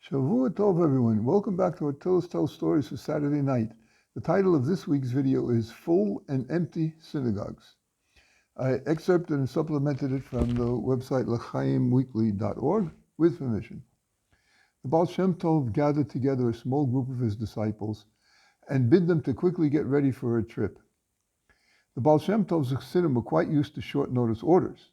Shavua Tov, everyone. Welcome back to Attila's Tell Stories for Saturday night. The title of this week's video is Full and Empty Synagogues. I excerpted and supplemented it from the website l'chaimweekly.org with permission. The Baal Shem Tov gathered together a small group of his disciples and bid them to quickly get ready for a trip. The Baal Shem Tov's Chassidim were quite used to short notice orders.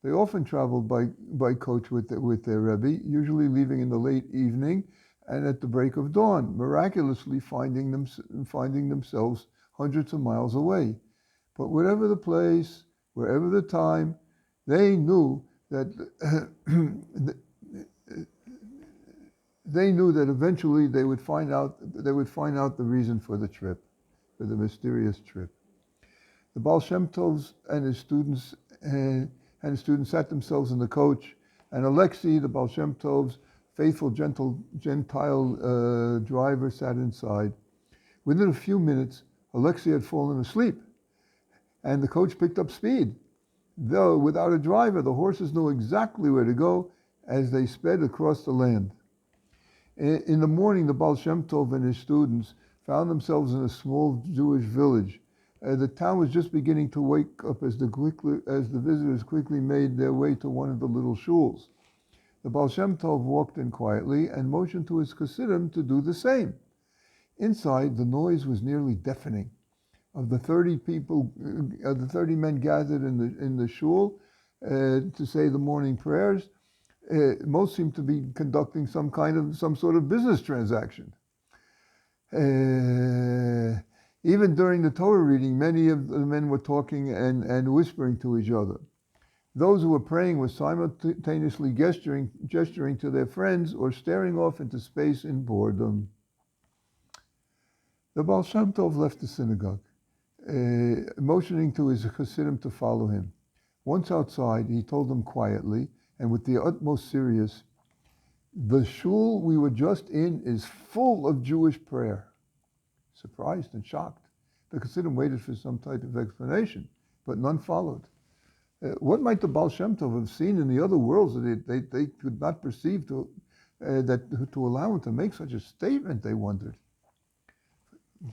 They often traveled by coach with their Rebbe, usually leaving in the late evening and at the break of dawn, miraculously finding themselves hundreds of miles away. But whatever the place, wherever the time, they knew that eventually they would find out the reason for the trip, for the mysterious trip. The Baal Shem Tovs and his students sat themselves in the coach, and Alexei, the Baal Shem Tov's faithful Gentile driver, sat inside. Within a few minutes, Alexei had fallen asleep, and the coach picked up speed. Though without a driver, the horses knew exactly where to go as they sped across the land. In the morning, the Baal Shem Tov and his students found themselves in a small Jewish village. The town was just beginning to wake up as the visitors quickly made their way to one of the little shuls. The Baal Shem Tov walked in quietly and motioned to his Chassidim to do the same. Inside, the noise was nearly deafening. Of the 30 men gathered in the shul to say the morning prayers, most seemed to be conducting some sort of business transaction. Even during the Torah reading, many of the men were talking and whispering to each other. Those who were praying were simultaneously gesturing to their friends or staring off into space in boredom. The Baal Shem Tov left the synagogue, motioning to his Chassidim to follow him. Once outside, he told them quietly and with the utmost seriousness, "The shul we were just in is full of Jewish prayer." Surprised and shocked, the Chassidim waited for some type of explanation, but none followed. What might the Baal Shem Tov have seen in the other worlds that they could not perceive to allow him to make such a statement, they wondered.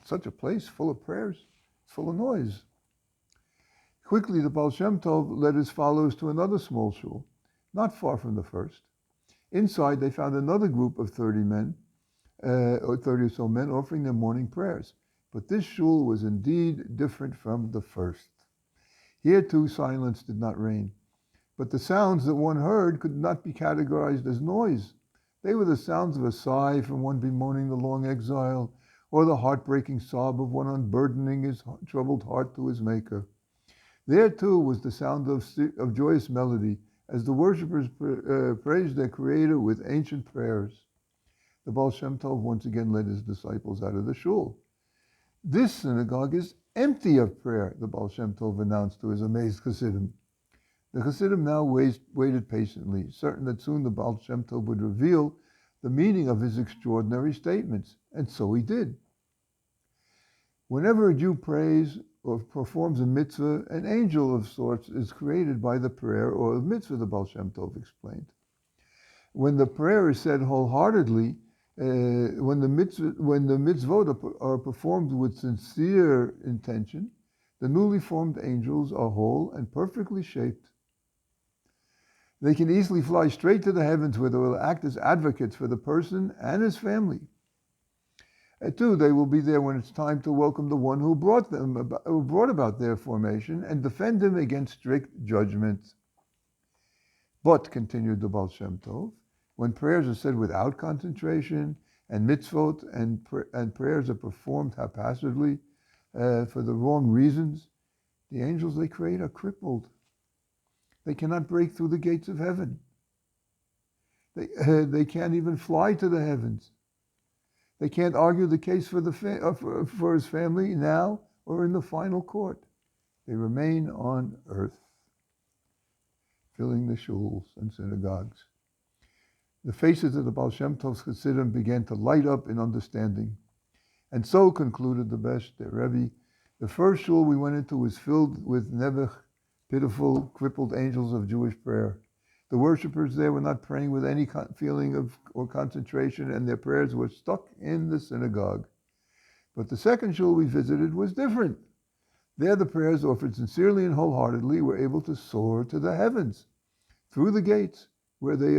Such a place full of prayers, full of noise. Quickly, the Baal Shem Tov led his followers to another small shul, not far from the first. Inside, they found another group of 30 or so men offering their morning prayers. But this shul was indeed different from the first. Here too silence did not reign. But the sounds that one heard could not be categorized as noise. They were the sounds of a sigh from one bemoaning the long exile, or the heartbreaking sob of one unburdening his troubled heart to his Maker. There too was the sound of joyous melody as the worshippers praised their Creator with ancient prayers. The Baal Shem Tov once again led his disciples out of the shul. "This synagogue is empty of prayer," the Baal Shem Tov announced to his amazed Chassidim. The Chassidim now waited patiently, certain that soon the Baal Shem Tov would reveal the meaning of his extraordinary statements, and so he did. Whenever a Jew prays or performs a mitzvah, an angel of sorts is created by the prayer or the mitzvah, the Baal Shem Tov explained. When the prayer is said wholeheartedly, when the mitzvot are performed with sincere intention, the newly formed angels are whole and perfectly shaped. They can easily fly straight to the heavens where they will act as advocates for the person and his family. Too, they will be there when it's time to welcome the one who brought about their formation and defend him against strict judgment. But, continued the Baal Shem Tov, when prayers are said without concentration, and mitzvot and prayers are performed haphazardly for the wrong reasons, the angels they create are crippled. They cannot break through the gates of heaven. They can't even fly to the heavens. They can't argue the case for his family now or in the final court. They remain on earth, filling the shuls and synagogues. The faces of the Baal Shem Tov's Chassidim began to light up in understanding. And so, concluded the Besh, their Rebbe, the first shul we went into was filled with nevech, pitiful, crippled angels of Jewish prayer. The worshippers there were not praying with any feeling of or concentration, and their prayers were stuck in the synagogue. But the second shul we visited was different. There the prayers offered sincerely and wholeheartedly were able to soar to the heavens, through the gates, where they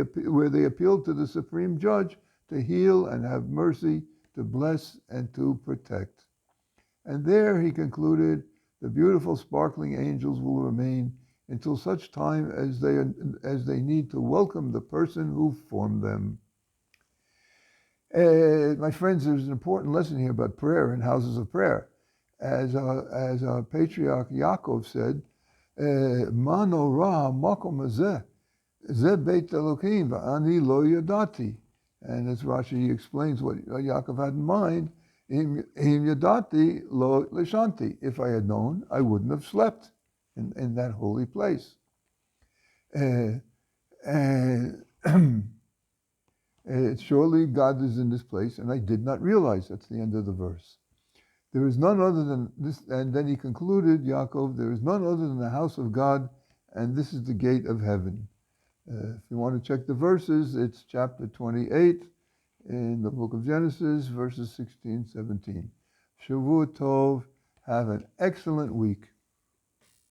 appealed to the supreme judge to heal and have mercy, to bless and to protect. And there, he concluded, the beautiful sparkling angels will remain until such time as they need to welcome the person who formed them. My friends, there's an important lesson here about prayer and houses of prayer. As our patriarch Yaakov said, "Ma nora makom hazeh, ze beit Elokim v'ani lo yadati." And as Rashi explains what Yaakov had in mind, "Im yadati lo lishanti." If I had known, I wouldn't have slept in that holy place. Surely God is in this place, and I did not realize. That's the end of the verse. There is none other than this, and then he concluded, Yaakov, there is none other than the house of God, and this is the gate of heaven. If you want to check the verses, it's chapter 28 in the book of Genesis, verses 16, 17. Shavua Tov, have an excellent week.